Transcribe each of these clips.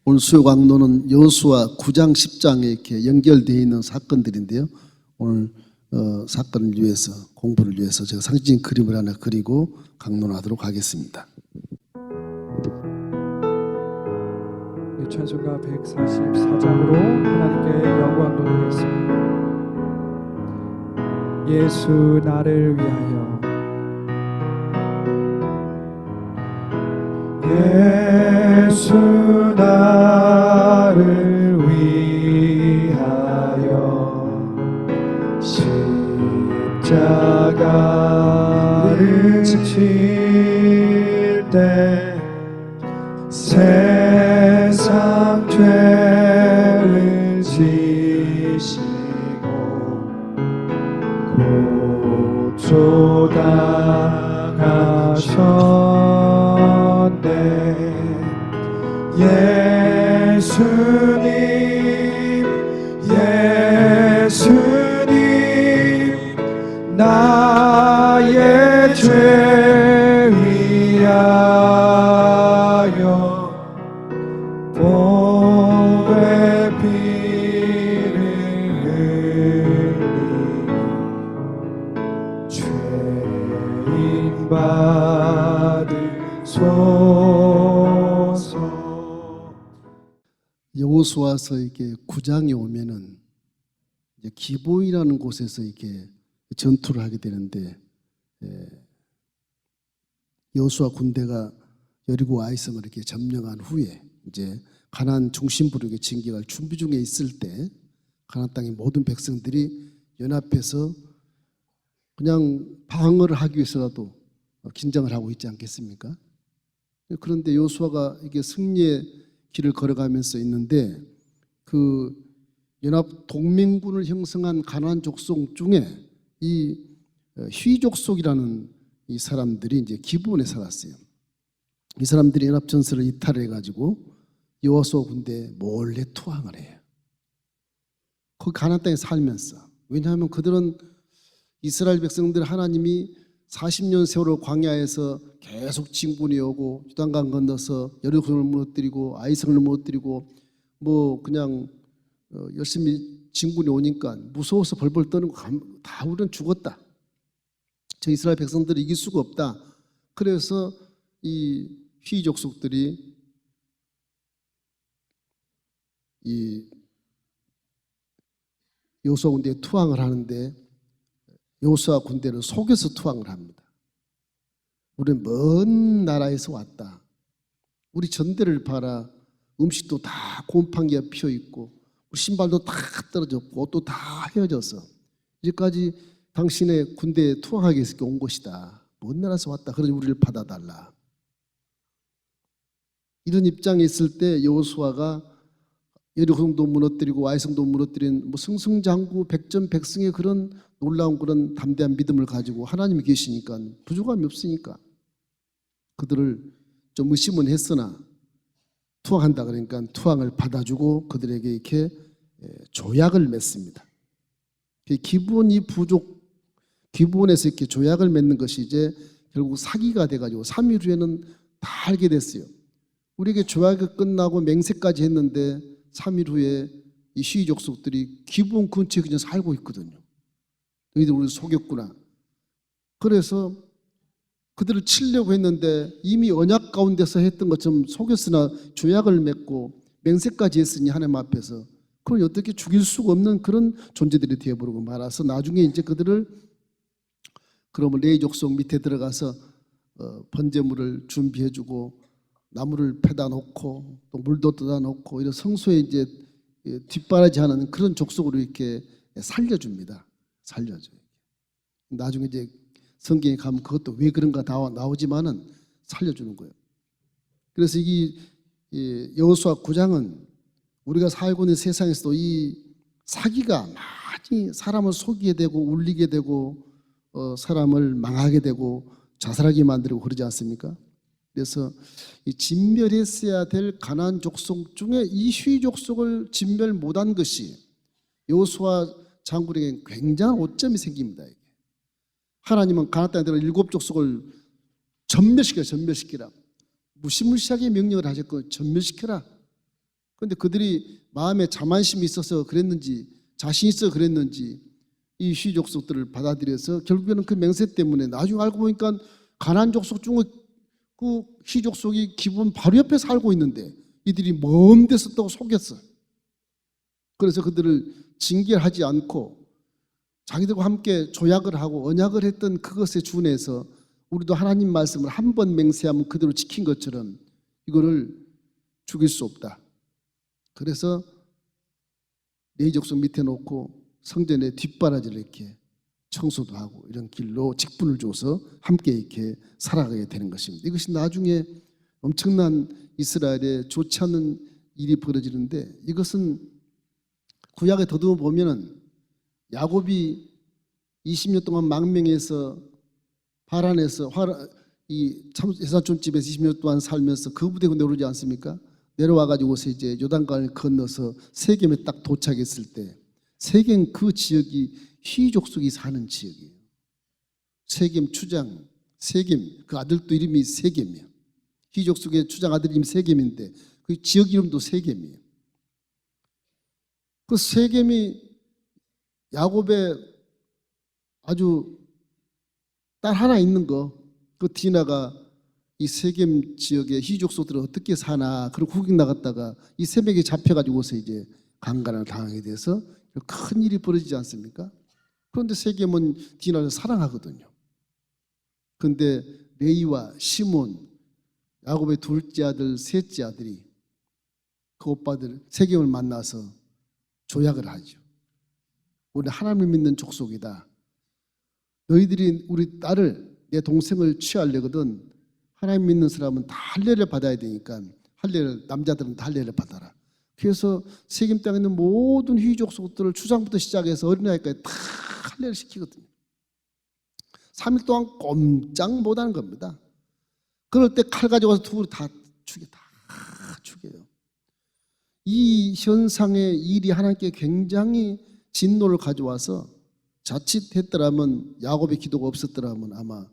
오늘 수요 강론은 여호수아 9장 10장에 이렇게 연결되어 있는 사건들인데요. 오늘 사건을 위해서, 공부를 위해서 제가 상징 그림을 하나 그리고 강론하도록 하겠습니다. 찬송가 144장으로 하나님께 영광 돌리겠습니다. 예수 나를 위하여, 예수 나를 위하여 십자가를 칠 때 세상 죄를 지시고 고초 당하셨네. 예수님 나의 죄 위하여 보배 피를 흘리니 죄인 받으소서. 여호수아서 이렇게 9장에 오면은 이제 기브온이라는 곳에서 이렇게 전투를 하게 되는데, 여호수아 군대가 여리고 아이성을 이렇게 점령한 후에 이제 가나안 중심부로 이렇게 진격할 준비 중에 있을 때 가나안 땅의 모든 백성들이 연합해서 그냥 방어를 하기 위해서라도 긴장을 하고 있지 않겠습니까? 그런데 여호수아가 이게 승리의 길을 걸어가면서 있는데, 그 연합 동맹군을 형성한 가나안 족속 중에 이 휘족속이라는 이 사람들이 이제 기브온에 살았어요. 이 사람들이 연합 전선을 이탈해 가지고 여호수아 군대에 몰래 투항을 해요. 그 가나안 땅에 살면서. 왜냐하면 그들은 이스라엘 백성들 하나님이 40년 세월을 광야에서 계속 진군이 오고 요단강 건너서 여리고를 무너뜨리고 아이성을 무너뜨리고 뭐 그냥 열심히 진군이 오니까 무서워서 벌벌 떠는 거 다 우리는 죽었다. 저 이스라엘 백성들을 이길 수가 없다. 그래서 이 휘족속들이 이 여호수아 군대에 투항을 하는데, 여호수아 군대를 속여서 투항을 합니다. 우리는 먼 나라에서 왔다. 우리 전대를 봐라. 음식도 다 곰팡이가 피어 있고 신발도 다 떨어졌고 옷도 다 헤어져서 이제까지 당신의 군대에 투항하기 위해서 온 것이다. 먼 나라에서 왔다. 그러니 우리를 받아달라. 이런 입장에 있을 때 여호수아가 여리고성도 무너뜨리고 아이성도 무너뜨린 뭐 승승장구 백전백승의 그런 놀라운 그런 담대한 믿음을 가지고 하나님이 계시니까 부족함이 없으니까 그들을 좀 의심은 했으나 투항한다 그러니까 투항을 받아주고 그들에게 이렇게 조약을 맺습니다. 기브온에서 이렇게 조약을 맺는 것이 이제 결국 사기가 돼가지고 3일 후에는 다 알게 됐어요. 우리에게 조약이 끝나고 맹세까지 했는데 3일 후에 이 시족속들이 기브온 근처에 그냥 살고 있거든요. 너희들 우리를 속였구나. 그래서 그들을 치려고 했는데 이미 언약 가운데서 했던 것처럼 속였으나 조약을 맺고 맹세까지 했으니 하나님 앞에서 그걸 어떻게 죽일 수가 없는 그런 존재들이 되어버리고 말아서 나중에 이제 그들을 그러면 레위 족속 밑에 들어가서 번제물을 준비해주고 나무를 패다 놓고 또 물도 떠다 놓고 이런 성소에 이제 뒷바라지하는 그런 족속으로 이렇게 살려줍니다. 살려줘요. 나중에 이제 성경에 가면 그것도 왜 그런가 나오지만은 살려주는 거예요. 그래서 이 여호수아 9장은 우리가 살고 있는 세상에서도 이 사기가 많이 사람을 속이게 되고 울리게 되고 사람을 망하게 되고 자살하게 만들고 그러지 않습니까? 그래서 이 진멸했어야 될 가나안 족속 중에 이 휘족속을 진멸 못한 것이 여호수아 장군에게 굉장한 오점이 생깁니다. 하나님은 가나안 땅에 들어 7족속을 전멸시키라. 무시무시하게 명령을 하셨고 전멸시켜라. 그런데 그들이 마음에 자만심이 있어서 그랬는지 자신 있어 그랬는지 이 시족속들을 받아들여서 결국에는 그 맹세 때문에 나중에 알고 보니까 가나안 족속 중에 그 시족속이 기분 바로 옆에 살고 있는데 이들이 먼 데서 또 속였어. 그래서 그들을 징계하지 않고 자기들과 함께 조약을 하고 언약을 했던 그것에 준해서 우리도 하나님 말씀을 한 번 맹세하면 그대로 지킨 것처럼 이거를 죽일 수 없다. 그래서 레위족속 밑에 놓고 성전의 뒷바라지를 이렇게 청소도 하고 이런 길로 직분을 줘서 함께 이렇게 살아가게 되는 것입니다. 이것이 나중에 엄청난 이스라엘에 좋지 않은 일이 벌어지는데 이것은 구약에 더듬어 보면은 야곱이 20년 동안 망명해서 바란에서 이 에사촌 집에서 20년 동안 살면서 그 부대고 내려오지 않습니까? 내려와가지고서 이제 요단강을 건너서 세겜에 딱 도착했을 때 세겜 그 지역이 히족속이 사는 지역이에요. 세겜 추장 세겜 그 아들도 이름이 세겜이에요. 히족속의 추장 아들 이름이 세겜인데 그 지역 이름도 세겜이에요. 그 세겜이 야곱의 아주 딸 하나 있는 그 디나가 이 세겜 지역의 히족속들은 어떻게 사나 그리고 구경 나갔다가 이 새벽에 잡혀가지고서 이제 강간을 당하게 돼서 큰 일이 벌어지지 않습니까? 그런데 세겜은 디나를 사랑하거든요. 그런데 레이와 시몬 야곱의 둘째 아들 셋째 아들이 그 오빠들 세겜을 만나서 조약을 하죠. 우리 하나님을 믿는 족속이다. 너희들이 우리 딸을 내 동생을 취하려거든 하나님 믿는 사람은 다 할례를 받아야 되니까 할례를 남자들은 다 할례를 받아라. 그래서 세겜 땅에 있는 모든 히족속들을 추장부터 시작해서 어린아이까지 다 할례를 시키거든요. 3일 동안 꼼짝 못하는 겁니다. 그럴 때 칼 가져가서 둘을 다 죽여요. 이 현상의 일이 하나님께 굉장히 진노를 가져와서 자칫했더라면 야곱의 기도가 없었더라면 아마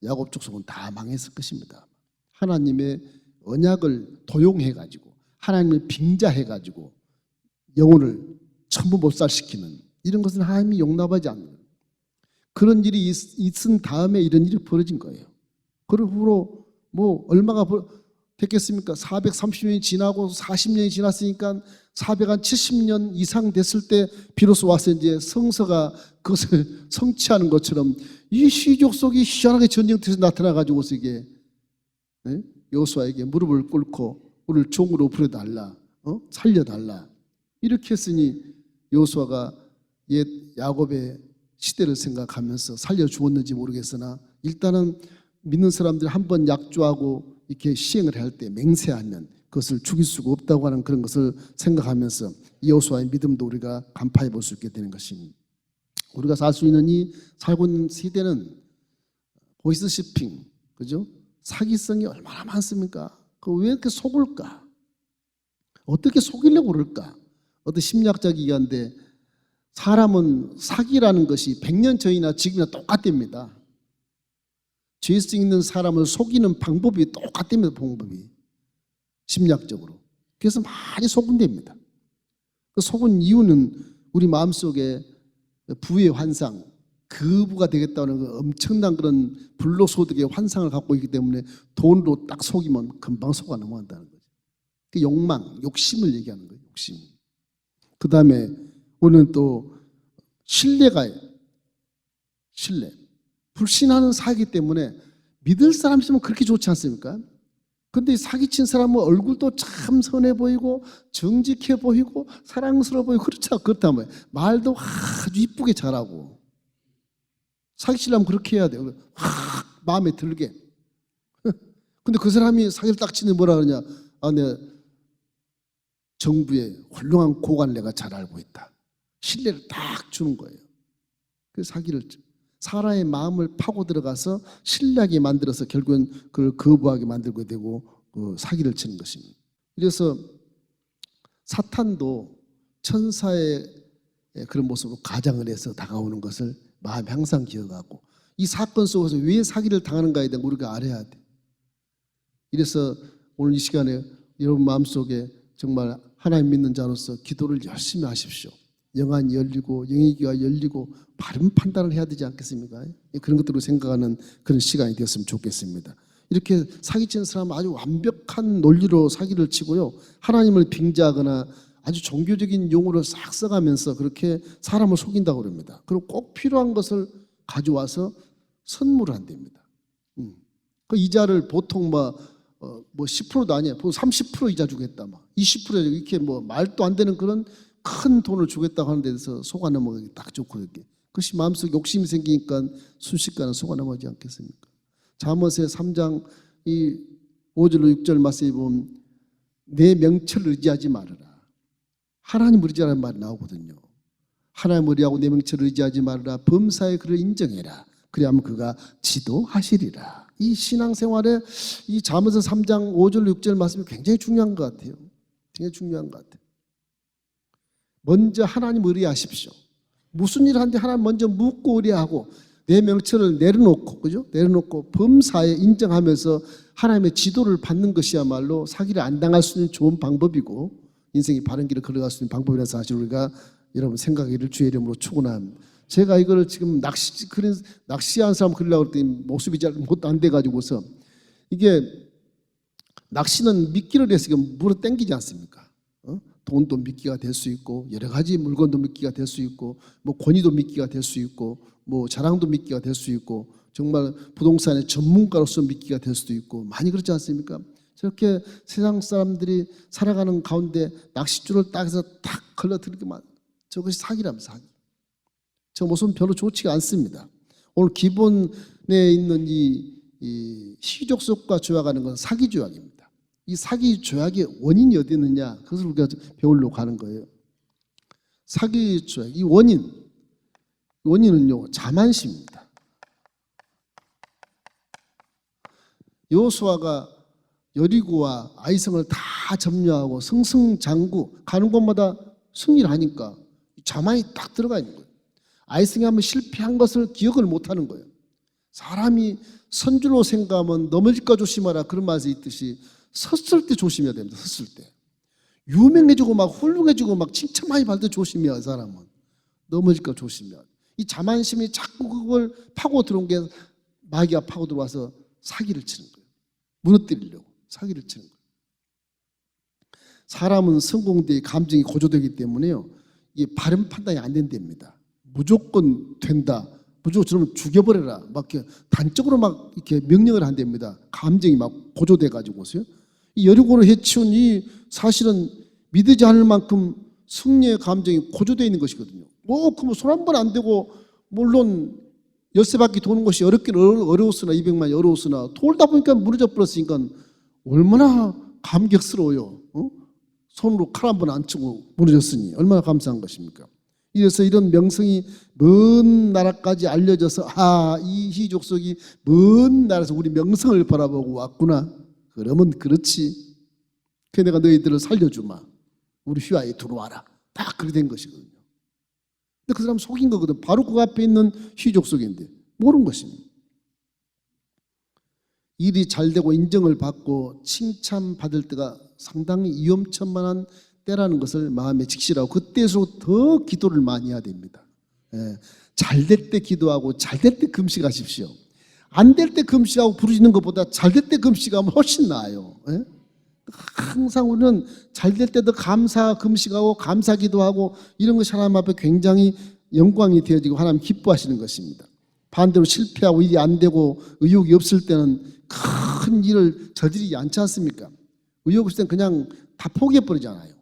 야곱 족속은 다 망했을 것입니다. 하나님의 언약을 도용해가지고 하나님을 빙자해가지고 영혼을 전부 못살시키는 이런 것은 하나님이 용납하지 않는 거예요. 그런 일이 있은 다음에 이런 일이 벌어진 거예요. 그 후로 뭐 얼마가 됐겠습니까? 430년이 지나고 40년이 지났으니까 470년 이상 됐을 때 비로소 와서 이제 성서가 그것을 성취하는 것처럼 이 시족속이 희한하게 전쟁터에서 나타나가지고서 이게 여호수아에게 무릎을 꿇고 우리를 종으로 부려달라, 살려달라 이렇게 했으니 여호수아가 옛 야곱의 시대를 생각하면서 살려주었는지 모르겠으나 일단은 믿는 사람들이 한번 약조하고 이렇게 시행을 할 때 맹세하면 그것을 죽일 수가 없다고 하는 그런 것을 생각하면서 여호수아의 믿음도 우리가 간파해 볼 수 있게 되는 것입니다. 우리가 살 수 있는 이 살고 있는 시대는 보이스쇼핑, 그죠? 사기성이 얼마나 많습니까? 그 왜 이렇게 속을까? 어떻게 속이려고 그럴까? 어떤 심리학자가 얘기하는데 사람은 사기라는 것이 100년 전이나 지금이나 똑같답니다. 죄성 있는 사람을 속이는 방법이 똑같답니다. 방법이 심리학적으로. 그래서 많이 속은답니다. 그 속은 이유는 우리 마음속에 부의 환상, 거부가 되겠다는 그 엄청난 그런 불로소득의 환상을 갖고 있기 때문에 돈으로 딱 속이면 금방 속아 넘어간다는 거죠. 그 욕망, 욕심을 얘기하는 거예요. 욕심. 그 다음에 우리는 또 신뢰가 신뢰. 불신하는 사기 때문에 믿을 사람 있으면 그렇게 좋지 않습니까? 근데 사기친 사람은 얼굴도 참 선해 보이고 정직해 보이고 사랑스러워 보이고 그렇다면 말도 아주 이쁘게 잘하고 사기치려면 그렇게 해야 돼요. 마음에 들게. 근데 그 사람이 사기를 딱 치는 뭐라 그러냐? 내가 정부의 훌륭한 고관을 내가 잘 알고 있다. 신뢰를 딱 주는 거예요. 그 사기를 사람의 마음을 파고 들어가서 신뢰하게 만들어서 결국은 그걸 거부하게 만들게 되고 그 사기를 치는 것입니다. 그래서 사탄도 천사의 그런 모습으로 가장을 해서 다가오는 것을 마음에 항상 기억하고 이 사건 속에서 왜 사기를 당하는가에 대한 우리가 알아야 돼. 이래서 오늘 이 시간에 여러분 마음속에 정말 하나님 믿는 자로서 기도를 열심히 하십시오. 영안이 열리고 영의기가 열리고 바른 판단을 해야 되지 않겠습니까? 그런 것들을 생각하는 그런 시간이 되었으면 좋겠습니다. 이렇게 사기치는 사람은 아주 완벽한 논리로 사기를 치고요. 하나님을 빙자하거나 아주 종교적인 용어를 싹 써가면서 그렇게 사람을 속인다고 그럽니다. 그리고 꼭 필요한 것을 가져와서 선물을 한답니다. 그 이자를 보통 뭐 10%도 아니에요. 보통 30% 이자 주겠다, 20% 이렇게 말도 안 되는 그런 큰 돈을 주겠다고 하는 데 대해서 속아 넘어가기 딱 좋고 이렇게. 그것이 마음속에 욕심이 생기니까 순식간에 속아 넘어가지 않겠습니까? 잠언의 3장 이 5절로 6절 말씀에 보면 내 명철을 의지하지 말아라. 하나님을 의지하라는 말이 나오거든요. 하나님을 의지하고 내 명철을 의지하지 말아라. 범사에 그를 인정해라. 그리하면 그가 지도하시리라. 이 신앙생활에 이 잠언서 3장 5절 6절 말씀이 굉장히 중요한 것 같아요. 굉장히 중요한 것 같아요. 먼저 하나님 의뢰하십시오. 무슨 일을 하는데 하나님 먼저 묻고 의뢰하고 내 명철을 내려놓고, 그죠? 내려놓고 범사에 인정하면서 하나님의 지도를 받는 것이야말로 사기를 안 당할 수 있는 좋은 방법이고 인생이 바른 길을 걸어갈 수 있는 방법이라는 사실 우리가 여러분 생각하기를 주의 이름으로 축원합니다. 제가 이거를 지금 낚시한 사람 그리려고 했더니 모습이 잘 못 안 돼가지고서 이게 낚시는 미끼를 해서 물어 당기지 않습니까? 돈도 미끼가 될 수 있고 여러 가지 물건도 미끼가 될 수 있고 권위도 미끼가 될 수 있고 자랑도 미끼가 될 수 있고 정말 부동산의 전문가로서 미끼가 될 수도 있고 많이 그렇지 않습니까? 저렇게 세상 사람들이 살아가는 가운데 낚싯줄을 딱 해서 탁 걸러들기만 저것이 사기랍니다. 사기. 저 모습은 별로 좋지가 않습니다. 오늘 기본에 있는 이 시족 속과 조약하는 건 사기 조약입니다. 이 사기 조약의 원인이 어디 있느냐 그것을 우리가 배우려고 하는 거예요. 사기 조약 이 원인은요 자만심입니다. 여호수아가 여리고와 아이성을 다 점령하고 승승장구 가는 곳마다 승리를 하니까 자만이 딱 들어가 있는 거예요. 아이성이 한번 실패한 것을 기억을 못하는 거예요. 사람이 선줄로 생각하면 넘어질까 조심하라 그런 말이 있듯이 섰을 때 조심해야 됩니다. 섰을 때 유명해지고 막 훌륭해지고 막 칭찬 많이 받을 때 조심해야 사람은 넘어질까 조심해야 돼. 이 자만심이 자꾸 그걸 파고 들어온 게 마귀가 파고 들어와서 사기를 치는 거예요. 무너뜨리려고 사기를 치는 거예요. 사람은 성공되기 감정이 고조되기 때문에요. 이게 바른 판단이 안 된답니다. 무조건 된다. 무조건 저놈을 죽여버려라. 막 이렇게 단적으로 막 이렇게 명령을 한답니다. 감정이 막 고조돼 가지고서요. 이 여리고를 해치운 이 사실은 믿지 않을 만큼 승리의 감정이 고조되어 있는 것이거든요. 그럼 손 한 번 안 대고 물론 열세 바퀴 도는 것이 어렵긴 어려웠으나 200만이 어려웠으나 돌다 보니까 무너져 버렸으니까 얼마나 감격스러워요. 손으로 칼 한 번 안 치고 무너졌으니 얼마나 감사한 것입니까? 이래서 이런 명성이 먼 나라까지 알려져서 이 희족속이 먼 나라에서 우리 명성을 바라보고 왔구나. 그러면 그렇지. 그 내가 너희들을 살려주마. 우리 휘하에 들어와라. 다 그렇게 된 것이거든요. 근데 그 사람 속인 거거든. 바로 그 앞에 있는 희족속인데 모르는 것입니다. 일이 잘 되고 인정을 받고 칭찬받을 때가 상당히 위험천만한 때라는 것을 마음에 직시하고 그때일수록 더 기도를 많이 해야 됩니다. 잘 될 때 기도하고 잘 될 때 금식하십시오. 안 될 때 금식하고 부르짖는 것보다 잘 될 때 금식하면 훨씬 나아요. 항상 우리는 잘 될 때도 감사 금식하고 감사 기도하고 이런 것이 하나님 앞에 굉장히 영광이 되어지고 하나님 기뻐하시는 것입니다. 반대로 실패하고 일이 안 되고 의욕이 없을 때는 큰 일을 저지르지 않지 않습니까? 의욕 없을 때는 그냥 다 포기해버리잖아요.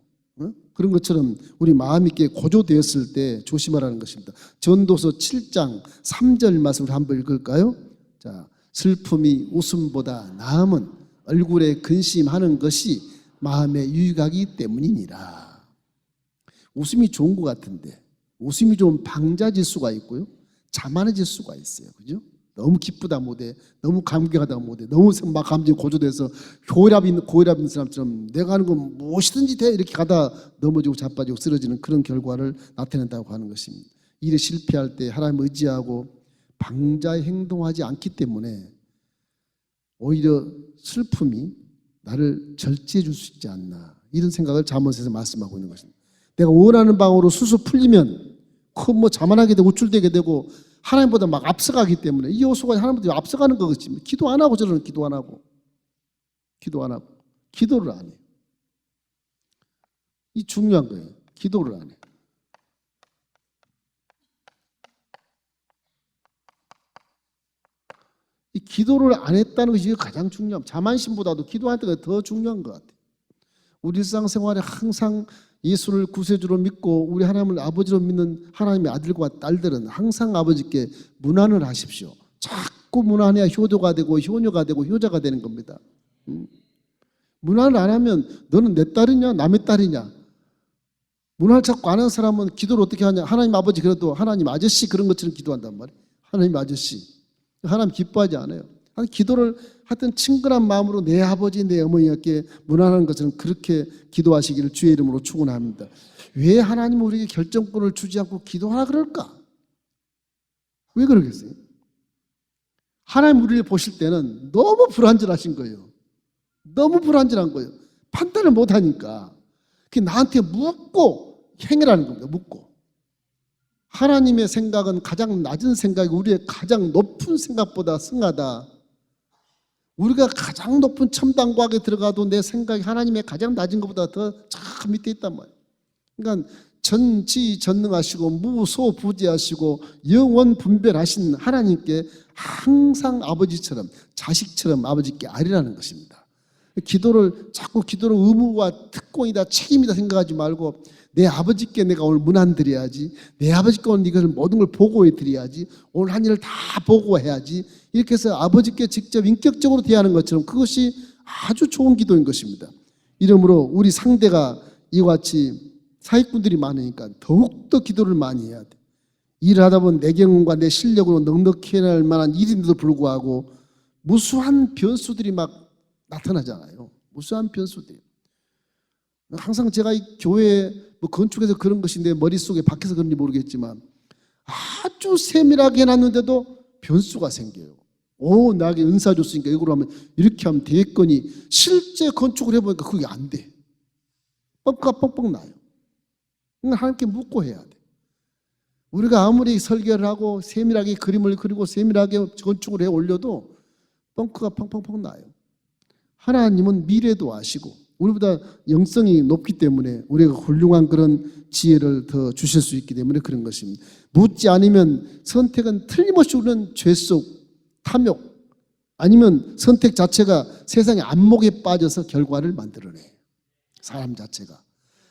그런 것처럼 우리 마음이 있게 고조되었을 때 조심하라는 것입니다. 전도서 7장 3절 말씀을 한번 읽을까요? 자, 슬픔이 웃음보다 나음은 얼굴에 근심하는 것이 마음에 유익하기 때문이니라. 웃음이 좋은 것 같은데 웃음이 좀 방자질 수가 있고요. 자만해질 수가 있어요. 그죠? 너무 기쁘다 못해, 너무 감격하다 못해, 너무 막 감정이 고조돼서 고혈압 있는 사람처럼 내가 하는 건 무엇이든지 돼 이렇게 가다 넘어지고 자빠지고 쓰러지는 그런 결과를 나타낸다고 하는 것입니다. 일에 실패할 때 하나님을 의지하고 방자에 행동하지 않기 때문에 오히려 슬픔이 나를 절제해 줄 수 있지 않나 이런 생각을 잠언에서 말씀하고 있는 것입니다. 내가 원하는 방으로 수수 풀리면 뭐 자만하게 되고 우쭐대게 되고 하나님보다 막 앞서가기 때문에 이 요소가 하나님보다 앞서가는 거겠지. 기도 안 하고 저러는 기도 안 하고 기도를 안 해요. 이 중요한 거예요. 기도를 안 해요. 이 기도를 안 했다는 것이 가장 중요합니다. 자만심보다도 기도할 때가 더 중요한 것 같아요. 우리 일상생활에 항상 예수를 구세주로 믿고 우리 하나님을 아버지로 믿는 하나님의 아들과 딸들은 항상 아버지께 문안을 하십시오. 자꾸 문안해야 효도가 되고 효녀가 되고 효자가 되는 겁니다. 문안을 안 하면 너는 내 딸이냐 남의 딸이냐. 문안을 자꾸 안 하는 사람은 기도를 어떻게 하냐. 하나님 아버지 그래도 하나님 아저씨 그런 것처럼 기도한단 말이에요. 하나님 아저씨. 하나님 기뻐하지 않아요. 기도를 하여튼 친근한 마음으로 내 아버지 내 어머니께 문안하는 것은 그렇게 기도하시기를 주의 이름으로 축원합니다. 왜 하나님은 우리에게 결정권을 주지 않고 기도하라 그럴까? 왜 그러겠어요? 하나님 우리를 보실 때는 너무 불완전하신 거예요. 너무 불완전한 거예요. 판단을 못하니까 나한테 묻고 행하라는 겁니다. 묻고. 하나님의 생각은 가장 낮은 생각이 우리의 가장 높은 생각보다 승하다. 우리가 가장 높은 첨단과학에 들어가도 내 생각이 하나님의 가장 낮은 것보다 더 저 밑에 있단 말이에요. 그러니까 전지전능하시고 무소부지하시고 영원 분별하신 하나님께 항상 아버지처럼 자식처럼 아버지께 아뢰라는 것입니다. 기도를 자꾸 기도를 의무와 특권이다 책임이다 생각하지 말고 내 아버지께 내가 오늘 문안 드려야지. 내 아버지께 오늘 이것을 모든 걸 보고해 드려야지. 오늘 한 일을 다 보고해야지. 이렇게 해서 아버지께 직접 인격적으로 대하는 것처럼 그것이 아주 좋은 기도인 것입니다. 이러므로 우리 상대가 이와 같이 사익분들이 많으니까 더욱더 기도를 많이 해야 돼. 일을 하다 보면 내 경험과 내 실력으로 넉넉히 해낼 만한 일인데도 불구하고 무수한 변수들이 막 나타나잖아요. 무수한 변수들이. 항상 제가 이 교회 건축에서 그런 것인데 머릿속에 박혀서 그런지 모르겠지만 아주 세밀하게 해놨는데도 변수가 생겨요. 나에게 은사 줬으니까 이거로 하면 이렇게 하면 되겠거니 실제 건축을 해보니까 그게 안 돼. 뻥가 뻥뻥 나요. 하나님께 묻고 해야 돼. 우리가 아무리 설계를 하고 세밀하게 그림을 그리고 세밀하게 건축을 해 올려도 뻥크가 펑펑펑 나요. 하나님은 미래도 아시고 우리보다 영성이 높기 때문에 우리가 훌륭한 그런 지혜를 더 주실 수 있기 때문에 그런 것입니다. 묻지 않으면 선택은 틀림없이 우리는 죄 속, 탐욕 아니면 선택 자체가 세상의 안목에 빠져서 결과를 만들어내요. 사람 자체가.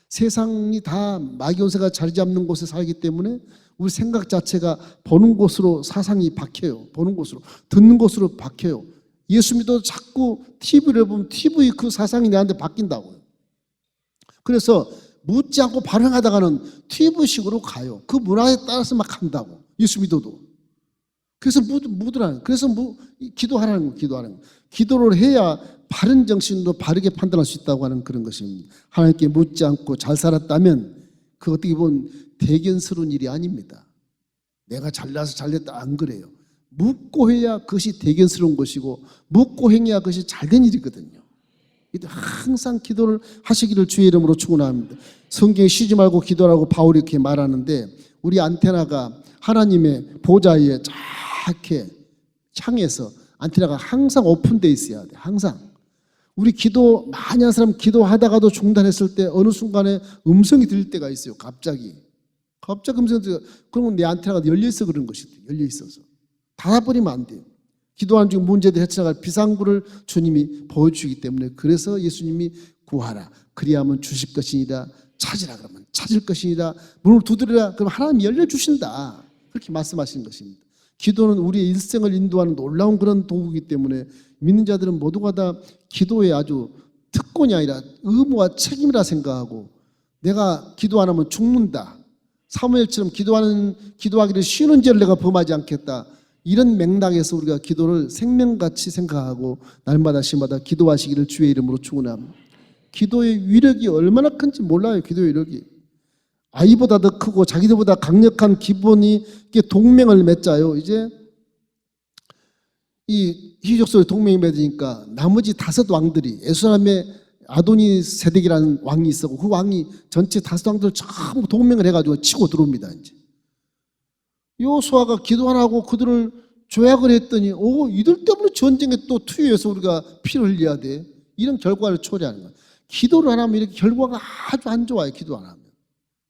세상이 다 마귀원세가 자리 잡는 곳에 살기 때문에 우리 생각 자체가 보는 곳으로 사상이 박혀요. 보는 곳으로. 듣는 곳으로 박혀요. 예수 믿어도 자꾸 TV를 보면 TV 그 사상이 내한테 바뀐다고요. 그래서 묻지 않고 발행하다가는 TV식으로 가요. 그 문화에 따라서 막 한다고. 예수 믿어도. 그래서 묻으라는. 그래서 기도하라는 거, 기도하는 거. 기도를 해야 바른 정신으로 바르게 판단할 수 있다고 하는 그런 것입니다. 하나님께 묻지 않고 잘 살았다면 그 어떻게 보면 대견스러운 일이 아닙니다. 내가 잘나서 잘됐다 안 그래요. 묻고 해야 그것이 대견스러운 것이고 묻고 행해야 그것이 잘된 일이거든요. 항상 기도를 하시기를 주의 이름으로 축원합니다. 성경에 쉬지 말고 기도하라고 바울이 이렇게 말하는데 우리 안테나가 하나님의 보좌에 작게 향해서 안테나가 항상 오픈되어 있어야 돼. 항상. 우리 기도 많이 한 사람 기도하다가도 중단했을 때 어느 순간에 음성이 들릴 때가 있어요. 갑자기 음성이 들려. 그러면 내 안테나가 열려있어 그런 것이 열려있어서. 닫아버리면 안 돼요. 기도하는 중 문제들 헤쳐나갈 비상구를 주님이 보여주기 때문에 그래서 예수님이 구하라. 그리하면 주실 것이니라. 찾으라 그러면 찾을 것이니라. 문을 두드리라 그러면 하나님이 열려주신다. 그렇게 말씀하시는 것입니다. 기도는 우리의 일생을 인도하는 놀라운 그런 도구이기 때문에 믿는 자들은 모두가 다 기도에 아주 특권이 아니라 의무와 책임이라 생각하고 내가 기도 안 하면 죽는다. 사무엘처럼 기도하기를 쉬는 죄를 내가 범하지 않겠다. 이런 맥락에서 우리가 기도를 생명같이 생각하고 날마다 시마다 기도하시기를 주의 이름으로 축원합니다. 기도의 위력이 얼마나 큰지 몰라요. 기도의 위력이. 아이보다 더 크고 자기들보다 강력한 기본이 동맹을 맺자요. 이제 이 히족소에 동맹이 맺으니까 나머지 5 왕들이 에수람의 아도니 세덱이라는 왕이 있었고 그 왕이 전체 다섯 왕들 전부 동맹을 해가지고 치고 들어옵니다. 이제 여호수아가 기도 안 하고 그들을 조약을 했더니 이들 때문에 전쟁에 또 투여해서 우리가 피를 흘려야 돼. 이런 결과를 초래하는 거예요. 기도를 안 하면 이렇게 결과가 아주 안 좋아요. 기도 안 하면.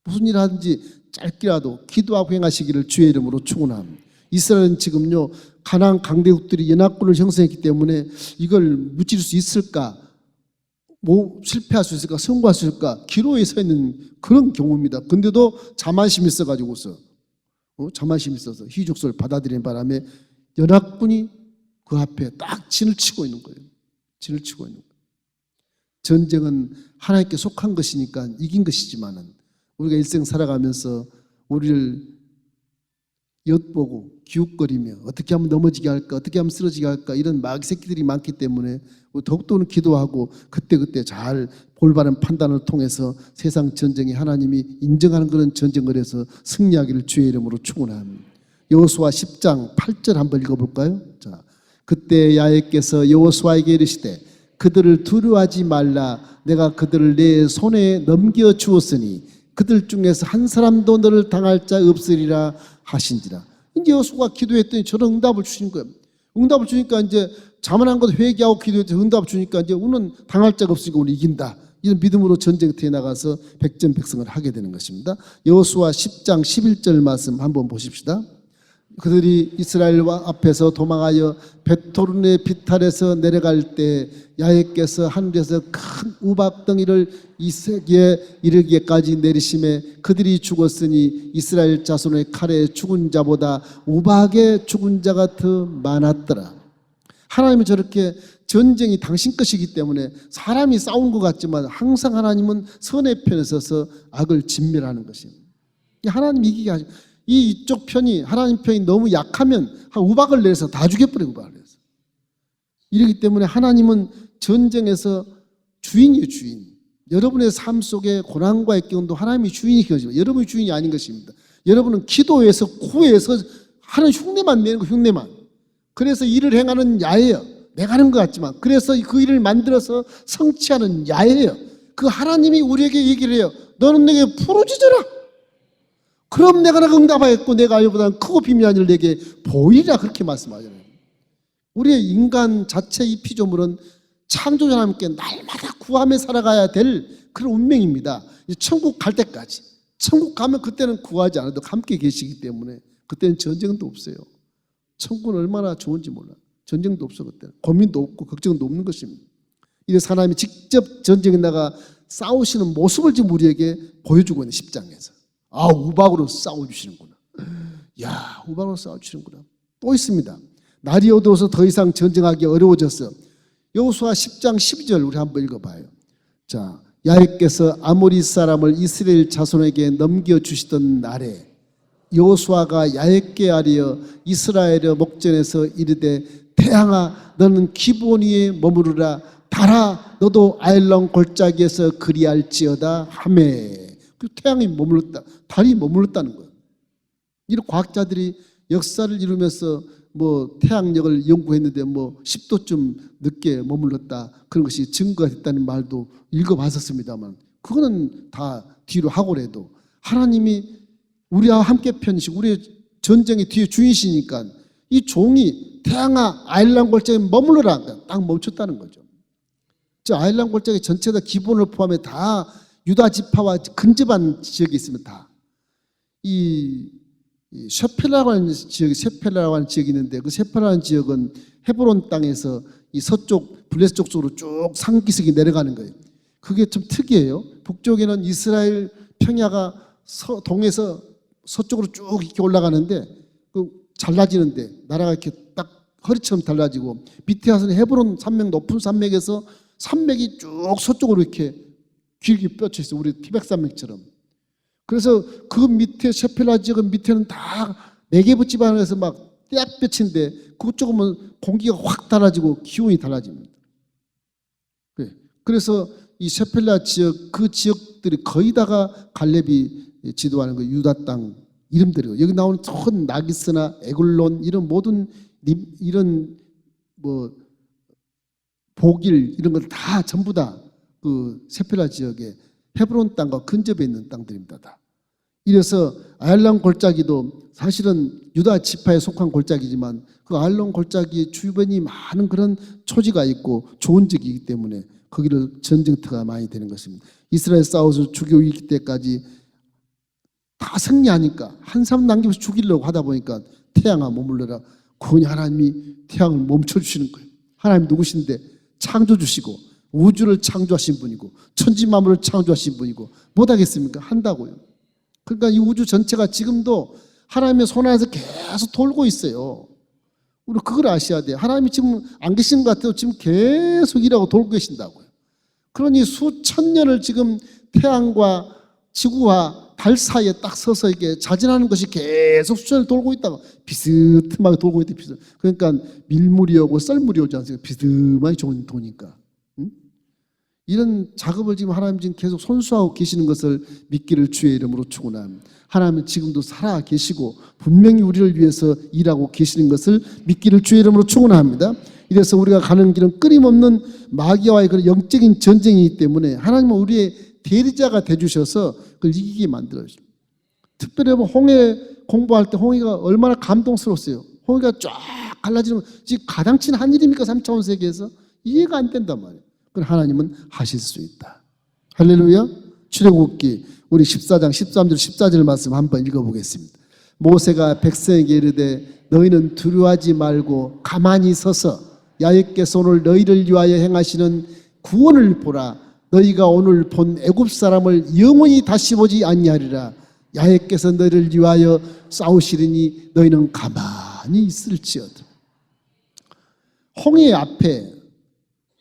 무슨 일 하든지 짧게라도 기도하고 행하시기를 주의 이름으로 축원합니다. 이스라엘은 지금요 가나안 강대국들이 연합군을 형성했기 때문에 이걸 무찌를 수 있을까? 실패할 수 있을까? 성공할 수 있을까? 기로에 서 있는 그런 경우입니다. 근데도 자만심이 있어가지고서 자만심이 있어서 희죽소를 받아들이는 바람에 연합군이 그 앞에 딱 진을 치고 있는 거예요. 진을 치고 있는 거예요. 전쟁은 하나님께 속한 것이니까 이긴 것이지만은 우리가 일생 살아가면서 우리를 엿보고 기웃거리며 어떻게 하면 넘어지게 할까, 어떻게 하면 쓰러지게 할까 이런 마귀 새끼들이 많기 때문에 더욱더 기도하고 그때그때 잘 올바른 판단을 통해서 세상 전쟁에 하나님이 인정하는 그런 전쟁을 해서 승리하기를 주의 이름으로 축원합니다. 여호수아 10장 8절 한번 읽어볼까요? 자, 그때 야훼께서 여호수아에게 이르시되 그들을 두려워하지 말라. 내가 그들을 내 손에 넘겨주었으니 그들 중에서 한 사람도 너를 당할 자 없으리라 하신지라. 이제 여호수아가 기도했더니 저런 응답을 주신 거예요. 응답을 주니까 이제 자만한 것 회개하고 기도했더니 응답을 주니까 이제 우리는 당할 자가 없으니까 우리 이긴다. 이런 믿음으로 전쟁터에 나가서 백전백승을 하게 되는 것입니다. 여호수아 10장 11절 말씀 한번 보십시다. 그들이 이스라엘 앞에서 도망하여 벳호른의 비탈에서 내려갈 때 야훼께서 하늘에서 큰 우박덩이를 이세기에 이르기까지 내리심에 그들이 죽었으니 이스라엘 자손의 칼에 죽은 자보다 우박에 죽은 자가 더 많았더라. 하나님은 저렇게 전쟁이 당신 것이기 때문에 사람이 싸운 것 같지만 항상 하나님은 선의 편에 서서 악을 진멸하는 것입니다. 하나님 이기게 하죠. 이쪽 편이 하나님 편이 너무 약하면 우박을 내서 다 죽여버려요. 우박을 내서. 이러기 때문에 하나님은 전쟁에서 주인이에요. 주인. 여러분의 삶 속에 고난과 역경도 하나님이 주인이 것입니다. 여러분이 주인이 아닌 것입니다. 여러분은 기도해서 구해서 하는 흉내만 내는 거 흉내만. 그래서 일을 행하는 야예요. 내가 하는 것 같지만 그래서 그 일을 만들어서 성취하는 야예요. 그 하나님이 우리에게 얘기를 해요. 너는 내게 부르짖어라. 그럼 내가 응답하였고 내가 알보다는 크고 비밀한 일을 내게 보이리라 그렇게 말씀하잖아요. 우리의 인간 자체 이 피조물은 창조자 하나님께 날마다 구하며 살아가야 될 그런 운명입니다. 천국 갈 때까지. 천국 가면 그때는 구하지 않아도 함께 계시기 때문에 그때는 전쟁도 없어요. 천국은 얼마나 좋은지 몰라. 전쟁도 없어 그때는. 고민도 없고 걱정도 없는 것입니다. 이래서 하나님이 직접 전쟁에 나가 싸우시는 모습을 지금 우리에게 보여주고 있는 10장에서. 우박으로 싸워주시는구나. 야, 우박으로 싸워주시는구나. 또 있습니다. 날이 어두워서 더 이상 전쟁하기 어려워졌어. 여호수아 10장 12절 우리 한번 읽어봐요. 자, 야훼께서 아모리 사람을 이스라엘 자손에게 넘겨주시던 날에 여호수아가 야훼께 아뢰어 이스라엘의 목전에서 이르되 태양아 너는 기브온 위에 머무르라. 달아 너도 아엘론 골짜기에서 그리할지어다 하매. 그 태양이 머물렀다. 달이 머물렀다는 거예요. 이런 과학자들이 역사를 이루면서 태양력을 연구했는데 10도쯤 늦게 머물렀다. 그런 것이 증거가 됐다는 말도 읽어봤었습니다만 그거는 다 뒤로 하고라도 하나님이 우리와 함께 편이시고 우리의 전쟁의 뒤에 주인이시니까 이 종이 태양아 아일란 골짜기에 머물러라. 딱 멈췄다는 거죠. 저 아일란 골짜기 전체 다 기본을 포함해 다 유다 지파와 근접한 지역이 있으면 다 이 셰펠라라고 하는 지역이 있는데 그 셰펠라라는 지역은 헤브론 땅에서 이 서쪽 블레스 쪽으로 쭉 산기슭이 내려가는 거예요. 그게 좀 특이해요. 북쪽에는 이스라엘 평야가 동에서 서쪽으로 쭉 이렇게 올라가는데 그 잘라지는데 나라가 이렇게 딱 허리처럼 달라지고 밑에 가서는 헤브론 산맥 높은 산맥에서 산맥이 쭉 서쪽으로 이렇게 길게 뻗쳐 있어요. 우리 티백산맥처럼. 그래서 그 밑에 셰펠라 지역은 밑에는 다 네게브 지방에서 막 떼약볕인데 그쪽은 공기가 확 달라지고 기온이 달라집니다. 그래서 이 셰펠라 지역 그 지역들이 거의 다가 갈렙이 지도하는 그 유다 땅 이름들이고 여기 나오는 큰 나기스나 에글론 이런 모든 이런 복일 이런 걸 다 전부 다 그 세필라 지역에 헤브론 땅과 근접해 있는 땅들입니다. 다. 이래서 아얄론 골짜기도 사실은 유다 지파에 속한 골짜기지만 그 아얄론 골짜기 주변이 많은 그런 초지가 있고 좋은 지역이기 때문에 거기를 전쟁터가 많이 되는 것입니다. 이스라엘 싸워서 죽이고 있을 때까지 다 승리하니까 한 사람 남기면서 죽이려고 하다 보니까 태양아 머물러라. 그러니 하나님이 태양을 멈춰주시는 거예요. 하나님 누구신데 창조주시고 우주를 창조하신 분이고 천지만물을 창조하신 분이고 못하겠습니까? 한다고요. 그러니까 이 우주 전체가 지금도 하나님의 손 안에서 계속 돌고 있어요. 우리 그걸 아셔야 돼요. 하나님이 지금 안 계신 것 같아도 지금 계속 일하고 돌고 계신다고요. 그러니 수천 년을 지금 태양과 지구와 달 사이에 딱 서서 이렇게 자진하는 것이 계속 수천 년 돌고 있다가 비스듬하게 돌고 있대. 그러니까 밀물이 오고 썰물이 오지 않습니까? 비스듬하게 좋은 도니까. 이런 작업을 지금 하나님 지금 계속 손수하고 계시는 것을 믿기를 주의 이름으로 축원합니다. 하나님은 지금도 살아 계시고 분명히 우리를 위해서 일하고 계시는 것을 믿기를 주의 이름으로 축원합니다. 이래서 우리가 가는 길은 끊임없는 마귀와의 그런 영적인 전쟁이기 때문에 하나님은 우리의 대리자가 되주셔서 그걸 이기게 만들어요. 특별히 홍해 공부할 때 홍해가 얼마나 감동스러웠어요. 홍해가 쫙 갈라지는 지금 가당친 한 일입니까? 3차원 세계에서 이해가 안 된단 말이에요. 그걸 하나님은 하실 수 있다. 할렐루야. 출애굽기 우리 14장 13절 14절 말씀 한번 읽어보겠습니다. 모세가 백성에게 이르되 너희는 두려워하지 말고 가만히 서서 야훼께서 오늘 너희를 위하여 행하시는 구원을 보라. 너희가 오늘 본 애굽 사람을 영원히 다시 보지 아니하리라. 야훼께서 너희를 위하여 싸우시리니 너희는 가만히 있을지어다. 홍해 앞에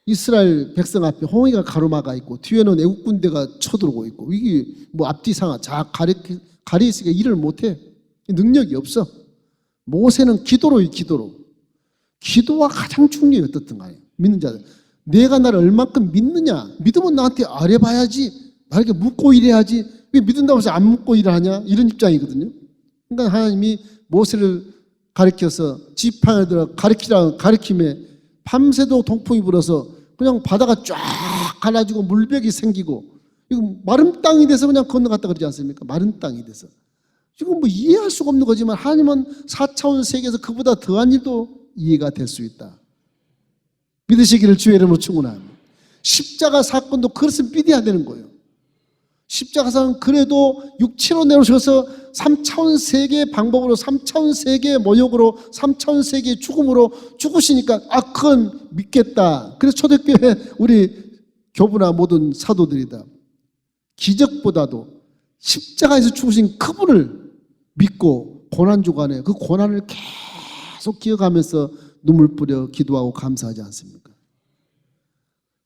이스라엘 백성 앞에 홍해가 가로막아 있고 뒤에는 애국 군대가 쳐들어오고 있고 이게 뭐 앞뒤 상하 자 가려 있으니까 일을 못해. 능력이 없어. 모세는 기도가 가장 중요해요. 어떻든 간에 믿는 자들 내가 나를 얼만큼 믿느냐. 믿으면 나한테 아뢰봐야지. 나에게 묻고 일해야지. 왜 믿는다고 해서 안 묻고 일하냐. 이런 입장이거든요. 그러니까 하나님이 모세를 가리켜서 지팡이를 들어 가리킴에 밤새도록 동풍이 불어서 그냥 바다가 쫙 갈라지고 물벽이 생기고 이거 마른 땅이 돼서 그냥 건너갔다 그러지 않습니까? 마른 땅이 돼서. 지금 뭐 이해할 수가 없는 거지만 하나님은 4차원 세계에서 그보다 더한 일도 이해가 될 수 있다. 믿으시기를 주의 이름으로 축원합니다. 십자가 사건도 그것은 믿어야 되는 거예요. 십자가 사건은 그래도 육체로 내려오셔서 3차원 세계의 방법으로 3차원 세계의 모욕으로 3차원 세계의 죽음으로 죽으시니까 그건 믿겠다. 그래서 초대교회 우리 교부나 모든 사도들이다. 기적보다도 십자가에서 죽으신 그분을 믿고 고난 주간에 그 고난을 계속 기억하면서 눈물 뿌려 기도하고 감사하지 않습니까?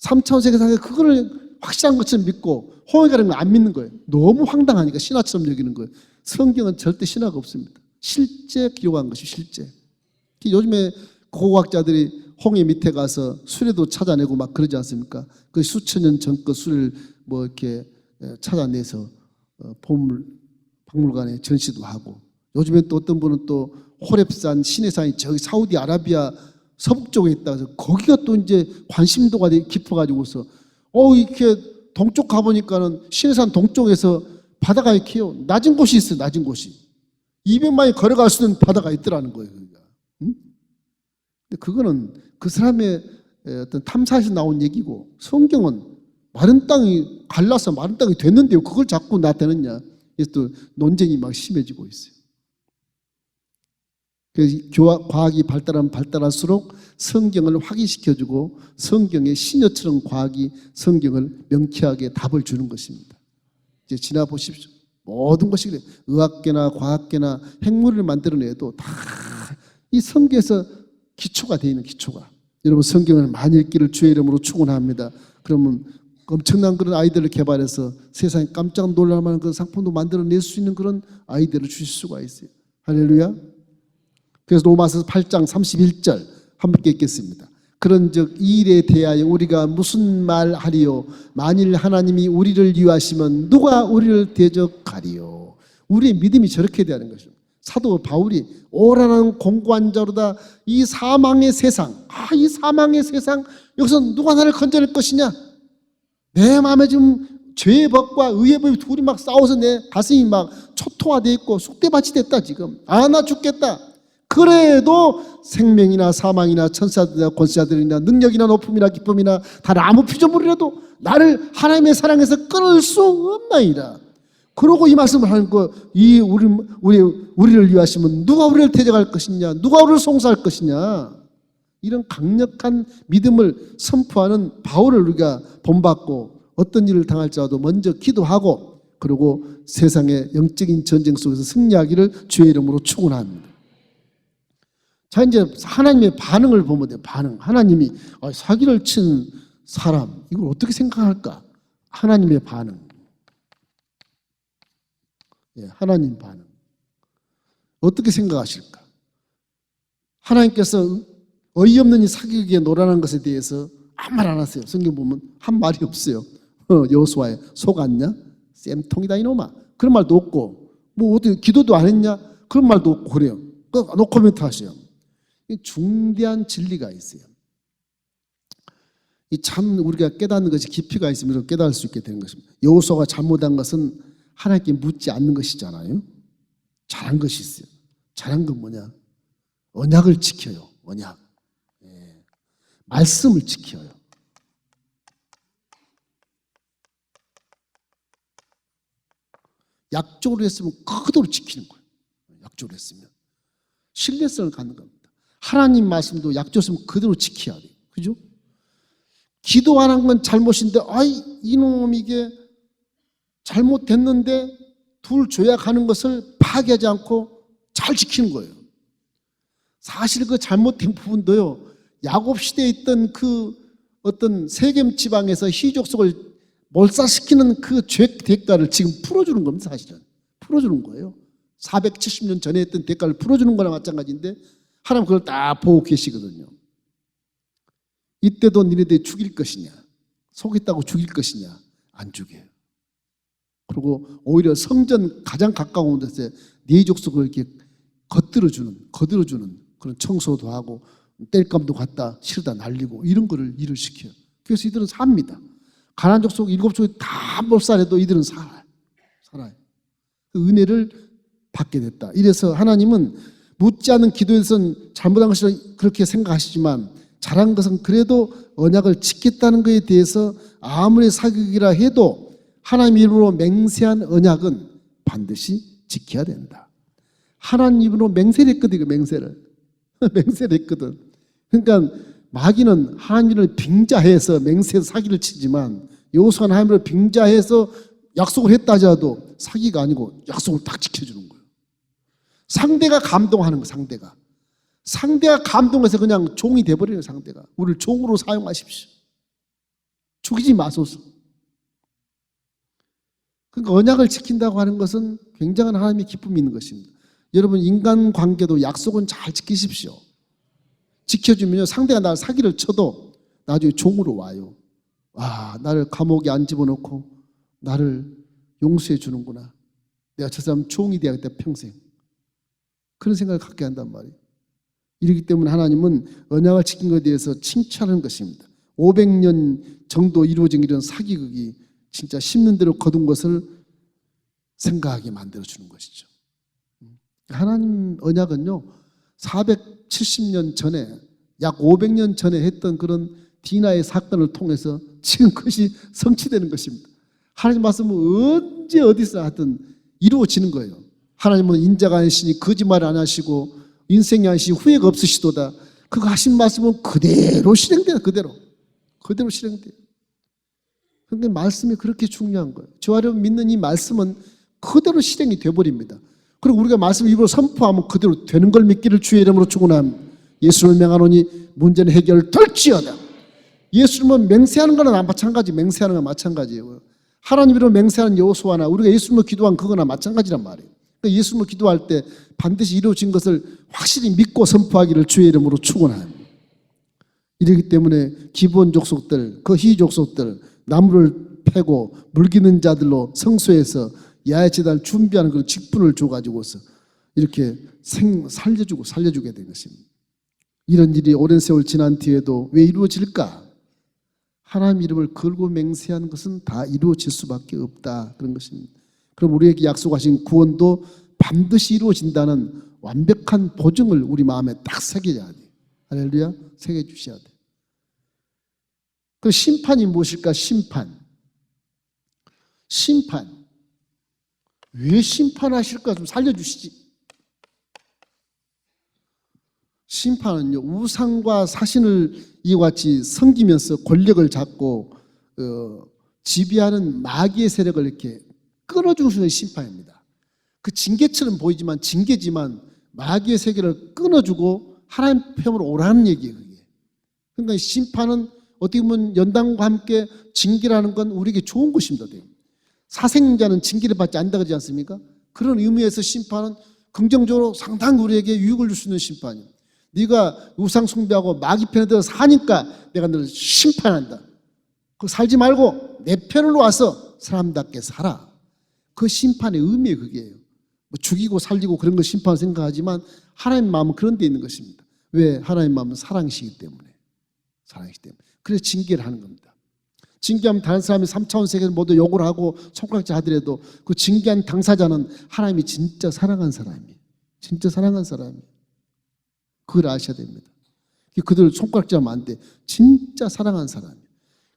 3차원 세계에서 그거를 확실한 것처럼 믿고 홍해가는 걸 안 믿는 거예요. 너무 황당하니까 신화처럼 여기는 거예요. 성경은 절대 신화가 없습니다. 실제 기록한 것이 실제. 요즘에 고고학자들이 홍해 밑에 가서 수레도 찾아내고 막 그러지 않습니까? 그 수천 년 전 거 수레를 뭐 이렇게 찾아내서 보물 박물관에 전시도 하고 요즘에 또 어떤 분은 또 호렙산 시내산이 저기 사우디아라비아 서북쪽에 있다 그래서 거기가 또 이제 관심도가 깊어가지고서 이렇게 동쪽 가보니까는 시내산 동쪽에서 바다가 이렇게요 낮은 곳이 있어요. 낮은 곳이 200마일 걸어갈 수 있는 바다가 있더라는 거예요. 그러니까. 응? 근데 그거는 그 사람의 어떤 탐사에서 나온 얘기고 성경은 마른 땅이 갈라서 마른 땅이 됐는데요. 그걸 자꾸 나타내느냐. 그래서 또 논쟁이 막 심해지고 있어요. 그래서 과학이 발달할수록 성경을 확인시켜주고 성경의 신여처럼 과학이 성경을 명쾌하게 답을 주는 것입니다. 이제 지나보십시오. 모든 것이 그래요. 의학계나 과학계나 핵물을 만들어내도 다 이 성경에서 기초가 되어 있는 기초가. 여러분 성경을 많이 읽기를 주의 이름으로 축원합니다. 그러면 엄청난 그런 아이디어를 개발해서 세상에 깜짝 놀랄 만한 그런 상품도 만들어낼 수 있는 그런 아이디어를 주실 수가 있어요. 할렐루야. 그래서 로마서 8장 31절 함께 읽겠습니다. 그런즉 이 일에 대하여 우리가 무슨 말하리요? 만일 하나님이 우리를 위하시면 누가 우리를 대적하리요? 우리의 믿음이 저렇게 되는 것이죠. 사도 바울이 오라는 공고한 자로다 이 사망의 세상 이 사망의 세상 여기서 누가 나를 건져낼 것이냐? 내 마음에 지금 죄의 법과 의의 법이 둘이 막 싸워서 내 가슴이 막 초토화되어 있고 쑥대밭이 됐다 지금. 아, 나 죽겠다. 그래도 생명이나 사망이나 천사들이나 권세자들이나 능력이나 높음이나 기쁨이나 다른 아무 피조물이라도 나를 하나님의 사랑에서 끊을 수 없나이다. 그러고 이 말씀을 하는 거, 우리를 위하시면 누가 우리를 대적할 것이냐, 누가 우리를 송사할 것이냐, 이런 강력한 믿음을 선포하는 바울을 우리가 본받고 어떤 일을 당할지라도 먼저 기도하고 그리고 세상의 영적인 전쟁 속에서 승리하기를 주의 이름으로 축원합니다. 자, 이제 하나님의 반응을 보면 돼요. 반응. 하나님이 사기를 친 사람 이걸 어떻게 생각할까? 하나님의 반응. 예, 하나님 반응. 어떻게 생각하실까? 하나님께서 어이없는 이 사기극에 노란한 것에 대해서 아무 말 안 하세요. 성경 보면 한 말이 없어요. 여호수아에 속았냐? 쌤통이다 이놈아. 그런 말도 없고 뭐 어떻게 기도도 안 했냐? 그런 말도 없고 그래요. 노코멘트 하세요. 중대한 진리가 있어요. 이 참 우리가 깨닫는 것이 깊이가 있으면 깨달을 수 있게 되는 것입니다. 여호수아가 잘못한 것은 하나님께 묻지 않는 것이잖아요. 잘한 것이 있어요. 잘한 건 뭐냐? 언약을 지켜요. 언약. 예. 말씀을 지켜요. 약속을 했으면 그대로 지키는 거예요. 약속을 했으면 신뢰성을 갖는 겁니다. 하나님 말씀도 약속했으면 그대로 지켜야 돼요. 그죠? 기도 안 한 건 잘못인데 이놈 이게 잘못됐는데 둘 조약하는 것을 파괴하지 않고 잘 지키는 거예요. 사실 그 잘못된 부분도요, 야곱 시대에 있던 그 어떤 세겜 지방에서 희족속을 몰살시키는 그 죄 대가를 지금 풀어주는 겁니다. 사실은 풀어주는 거예요. 470년 전에 했던 대가를 풀어주는 거나 마찬가지인데 하나님 그걸 딱 보고 계시거든요. 이때도 니네들이 죽일 것이냐, 속였다고 죽일 것이냐, 안 죽여요. 그리고 오히려 성전 가장 가까운 데서 네 족속을 이렇게 거들어주는 그런 청소도 하고 땔감도 갖다 실어다 날리고 이런 거를 일을 시켜요. 그래서 이들은 삽니다. 가나안 족속 7족이 다 몰살해도 이들은 살아요. 그 은혜를 받게 됐다. 이래서 하나님은 묻지 않은 기도에서는 잘못한 것이라 그렇게 생각하시지만 잘한 것은 그래도 언약을 지켰다는 것에 대해서 아무리 사극이라 해도 하나님 이름으로 맹세한 언약은 반드시 지켜야 된다. 하나님 이름으로 맹세를 했거든. 맹세를 했거든. 그러니까 마귀는 하나님을 빙자해서 맹세해서 사기를 치지만 여호수아는 하나님을 빙자해서 약속을 했다 하더라도 사기가 아니고 약속을 딱 지켜주는 거예요. 상대가 감동하는 거예요. 상대가 감동해서 그냥 종이 돼버려요. 상대가 우리를 종으로 사용하십시오. 죽이지 마소서. 그러니까 언약을 지킨다고 하는 것은 굉장한 하나님의 기쁨이 있는 것입니다. 여러분 인간관계도 약속은 잘 지키십시오. 지켜주면요 상대가 나를 사기를 쳐도 나중에 종으로 와요. 나를 감옥에 안 집어넣고 나를 용서해 주는구나. 내가 저 사람 종이 되어야겠다 평생. 그런 생각을 갖게 한단 말이에요. 이렇기 때문에 하나님은 언약을 지킨 것에 대해서 칭찬하는 것입니다. 500년 정도 이루어진 이런 사기극이 진짜 심는 대로 거둔 것을 생각하게 만들어주는 것이죠. 하나님 언약은요 470년 전에 약 500년 전에 했던 그런 디나의 사건을 통해서 지금 그것이 성취되는 것입니다. 하나님 말씀은 언제 어디서 하든 이루어지는 거예요. 하나님은 인자가 아니시니 거짓말 안 하시고 인생이 아니시니 후회가 없으시도다. 그거 하신 말씀은 그대로 실행돼요. 그대로 실행돼요. 그런데 말씀이 그렇게 중요한 거예요. 저와 여러분 믿는 이 말씀은 그대로 실행이 되어버립니다. 그리고 우리가 말씀을 입으로 선포하면 그대로 되는 걸 믿기를 주의 이름으로 축원합니다. 예수를 명하노니 문제는 해결될지어다. 예수님은 맹세하는 거나 마찬가지, 맹세하는 거나 마찬가지예요. 하나님 이름으로 맹세하는 여호수아나 우리가 예수님을 기도한 그거나 마찬가지란 말이에요. 그러니까 예수님을 기도할 때 반드시 이루어진 것을 확실히 믿고 선포하기를 주의 이름으로 축원합니다. 이렇기 때문에 기브온 족속들, 그 희 족속들 나무를 패고 물기는 자들로 성소에서 야훼제단을 준비하는 그런 직분을 줘가지고서 이렇게 살려주게 된 것입니다. 이런 일이 오랜 세월 지난 뒤에도 왜 이루어질까? 하나님 이름을 걸고 맹세하는 것은 다 이루어질 수밖에 없다, 그런 것입니다. 그럼 우리에게 약속하신 구원도 반드시 이루어진다는 완벽한 보증을 우리 마음에 딱 새겨야 돼. 할렐루야, 새겨주셔야 돼. 그 심판이 무엇일까? 심판. 왜 심판하실까? 좀 살려주시지. 심판은요, 우상과 사신을 이와 같이 섬기면서 권력을 잡고 지배하는 마귀의 세력을 이렇게 끊어주는 심판입니다. 그 징계처럼 보이지만 징계지만 마귀의 세계를 끊어주고 하나님 편으로 오라는 얘기예요. 그게. 그러니까 심판은 어떻게 보면 연단과 함께 징계라는 건 우리에게 좋은 것입니다. 사생자는 징계를 받지 않는다 그러지 않습니까? 그런 의미에서 심판은 긍정적으로 상당히 우리에게 유익을 줄 수 있는 심판이에요. 네가 우상 숭배하고 마귀 편에 들어 사니까 내가 너를 심판한다. 그 살지 말고 내 편으로 와서 사람답게 살아. 그 심판의 의미가 그게예요. 뭐 죽이고 살리고 그런 거 심판 생각하지만 하나님 마음은 그런 데 있는 것입니다. 왜? 하나님 마음은 사랑이시기 때문에. 사랑이기 때문에. 그래서 징계를 하는 겁니다. 징계하면 다른 사람이 3차원 세계에서 모두 욕을 하고 손가락질 하더라도 그 징계한 당사자는 하나님이 진짜 사랑한 사람이에요. 진짜 사랑한 사람이에요. 그걸 아셔야 됩니다. 그들 손가락질하면 안 돼. 진짜 사랑한 사람이에요.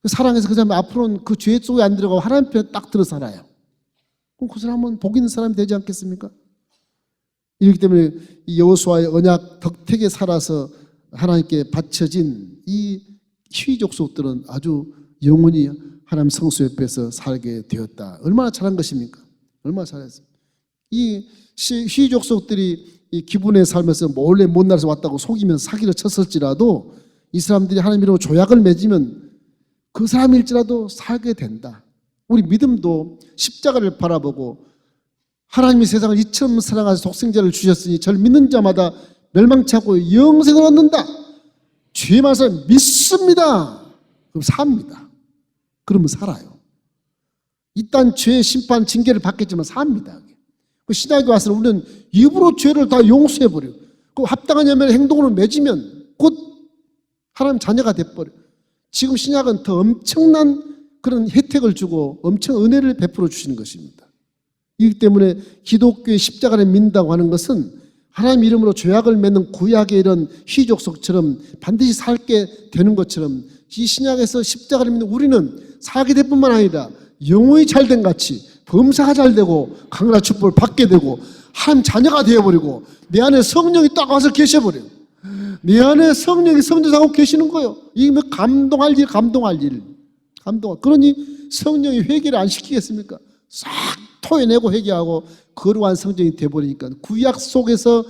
사랑해서 그 사람이 앞으로는 그 죄 속에 안 들어가고 하나님 편에 딱 들어 살아요. 그럼 그 사람은 복 있는 사람이 되지 않겠습니까? 이렇기 때문에 이 여호수아의 언약 덕택에 살아서 하나님께 바쳐진 이 희족속들은 아주 영원히 하나님 성수 옆에서 살게 되었다. 얼마나 잘한 것입니까? 얼마나 잘했습니까? 이 희족속들이 이 기분에 살면서 몰래 먼 나라에서 왔다고 속이면서 사기를 쳤을지라도 이 사람들이 하나님 이름으로 조약을 맺으면 그 사람일지라도 살게 된다. 우리 믿음도 십자가를 바라보고 하나님이 세상을 이처럼 사랑하셔서 독생자를 주셨으니 저를 믿는 자마다 멸망치 않고 영생을 얻는다. 죄 많은 사람 믿습니다. 그럼 삽니다. 그러면 살아요. 일단 죄의 심판 징계를 받겠지만 삽니다. 그 신약에 와서 우리는 입으로 죄를 다 용서해버려요. 그 합당한 열매를 행동으로 맺으면 곧 하나님 자녀가 돼버려요. 지금 신약은 더 엄청난 그런 혜택을 주고 엄청 은혜를 베풀어 주시는 것입니다. 이기 때문에 기독교의 십자가를 믿는다고 하는 것은 하나님 이름으로 조약을 맺는 구약의 이런 희족속처럼 반드시 살게 되는 것처럼 이 신약에서 십자가를 믿는 우리는 살게 될 뿐만 아니라 영혼이 잘된 같이 범사가 잘 되고 강나 축복을 받게 되고 하나님 자녀가 되어버리고 내 안에 성령이 딱 와서 계셔버려요. 내 안에 성령이 성도하고 계시는 거예요. 이게 뭐 감동할 일. 그러니 성령이 회개를 안 시키겠습니까? 싹 토해내고 회개하고 거룩한 성전이 되어버리니까 구약 속에서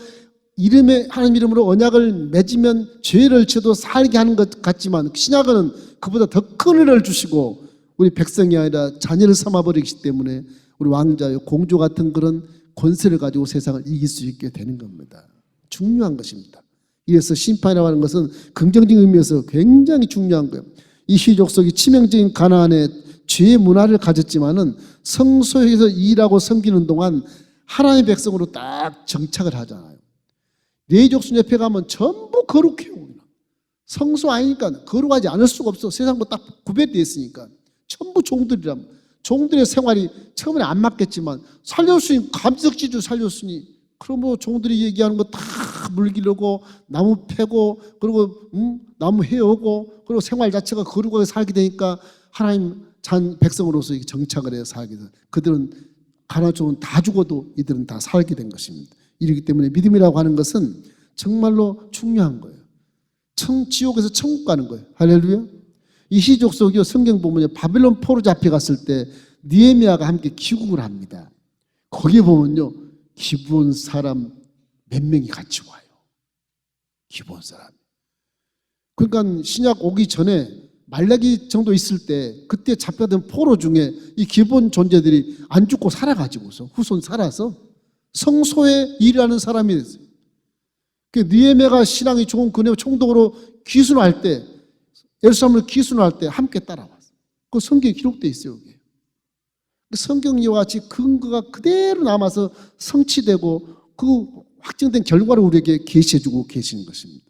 하나님 이름으로 언약을 맺으면 죄를 져도 살게 하는 것 같지만 신약은 그보다 더 큰 은혜를 주시고 우리 백성이 아니라 자녀를 삼아버리기 때문에 우리 왕자요 공주 같은 그런 권세를 가지고 세상을 이길 수 있게 되는 겁니다. 중요한 것입니다. 이래서 심판이라고 하는 것은 긍정적인 의미에서 굉장히 중요한 거예요. 이 희족속이 치명적인 가나안의 죄의 문화를 가졌지만은 성소에서 일하고 섬기는 동안 하나님의 백성으로 딱 정착을 하잖아요. 레위족순 옆에 가면 전부 거룩해요. 성소 아니니까 거룩하지 않을 수가 없어. 세상과 딱 구별되어 있으니까. 전부 종들이라면 종들의 생활이 처음에 안 맞겠지만 살렸으니 감석지주 살렸으니 그럼 뭐 종들이 얘기하는 거 다 물기르고 나무 패고 그리고 나무 헤어고 그리고 생활 자체가 거룩하게 살게 되니까 하나님 잔 백성으로서 정착을 해서 살게 돼. 그들은 가나안 쪽은 다 죽어도 이들은 다 살게 된 것입니다. 이렇기 때문에 믿음이라고 하는 것은 정말로 중요한 거예요. 지옥에서 천국 가는 거예요. 할렐루야. 이 희족속이 성경 보면 바벨론 포로 잡혀갔을 때 느헤미야가 함께 귀국을 합니다. 거기에 보면요 기브온 사람 몇 명이 같이 와요. 기브온 사람. 그러니까 신약 오기 전에 말라기 정도 있을 때 그때 잡혀든 포로 중에 이 기브온 존재들이 안 죽고 살아가지고서 후손 살아서 성소에 일하는 사람이 됐어요. 그 느헤미야가 신앙이 좋은 그네 총독으로 귀순할 때 예루살렘을 귀순할 때 함께 따라왔어요. 그 성경에 기록되어 있어요. 여기. 성경과 같이 근거가 그대로 남아서 성취되고 그 확정된 결과를 우리에게 계시해주고 계시는 것입니다.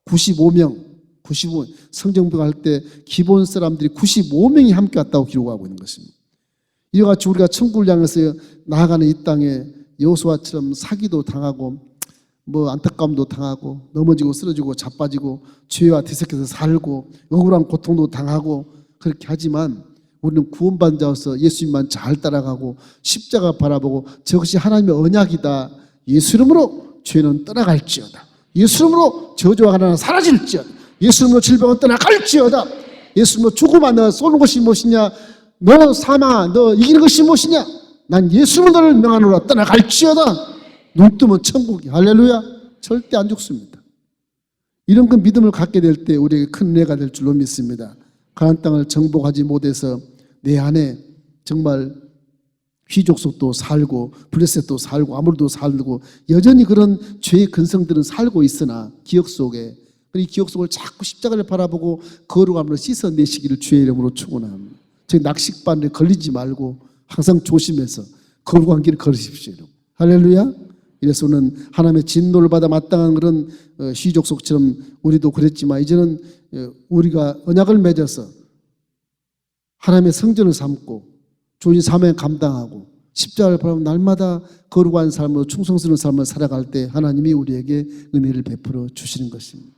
95명 95 성정병 할 때 기본 사람들이 95명이 함께 왔다고 기록하고 있는 것입니다. 이와 같이 우리가 천국을 향해서 나아가는 이 땅에 여호수아처럼 사기도 당하고 뭐 안타까움도 당하고 넘어지고 쓰러지고 자빠지고 죄와 뒤섞여서 살고 억울한 고통도 당하고 그렇게 하지만 우리는 구원받은 자로서 예수님만 잘 따라가고 십자가 바라보고 저것이 하나님의 언약이다. 예수 이름으로 죄는 떠나갈지어다. 예수 이름으로 저주와 가난은 사라질지어다. 예수 이름으로 질병은 떠나갈지어다. 예수 이름으로 죽음아 너 쏘는 것이 무엇이냐. 너 사망아 너 이기는 것이 무엇이냐. 난 예수 이름으로 너를 명하노라. 떠나갈지어다. 눈 뜨면 천국이. 할렐루야. 절대 안 죽습니다. 이런 그 믿음을 갖게 될 때 우리에게 큰 은혜가 될 줄로 믿습니다. 가나안 땅을 정복하지 못해서 내 안에 정말 휘족속도 살고 블레셋도 살고 아모르도 살고 여전히 그런 죄의 근성들은 살고 있으나 기억 속에 이 기억 속을 자꾸 십자가를 바라보고 거룩함으로 씻어내시기를 주의 이름으로 축원합니다. 저희 낚싯바늘에 걸리지 말고 항상 조심해서 거룩한 길을 걸으십시오. 할렐루야. 이래서 우리는 하나님의 진노를 받아 마땅한 그런 휘족속처럼 우리도 그랬지만 이제는 우리가 언약을 맺어서 하나님의 성전을 삼고 주님 사명을 감당하고 십자가를 바라보고 날마다 거룩한 삶으로 충성스러운 삶을 살아갈 때 하나님이 우리에게 은혜를 베풀어 주시는 것입니다.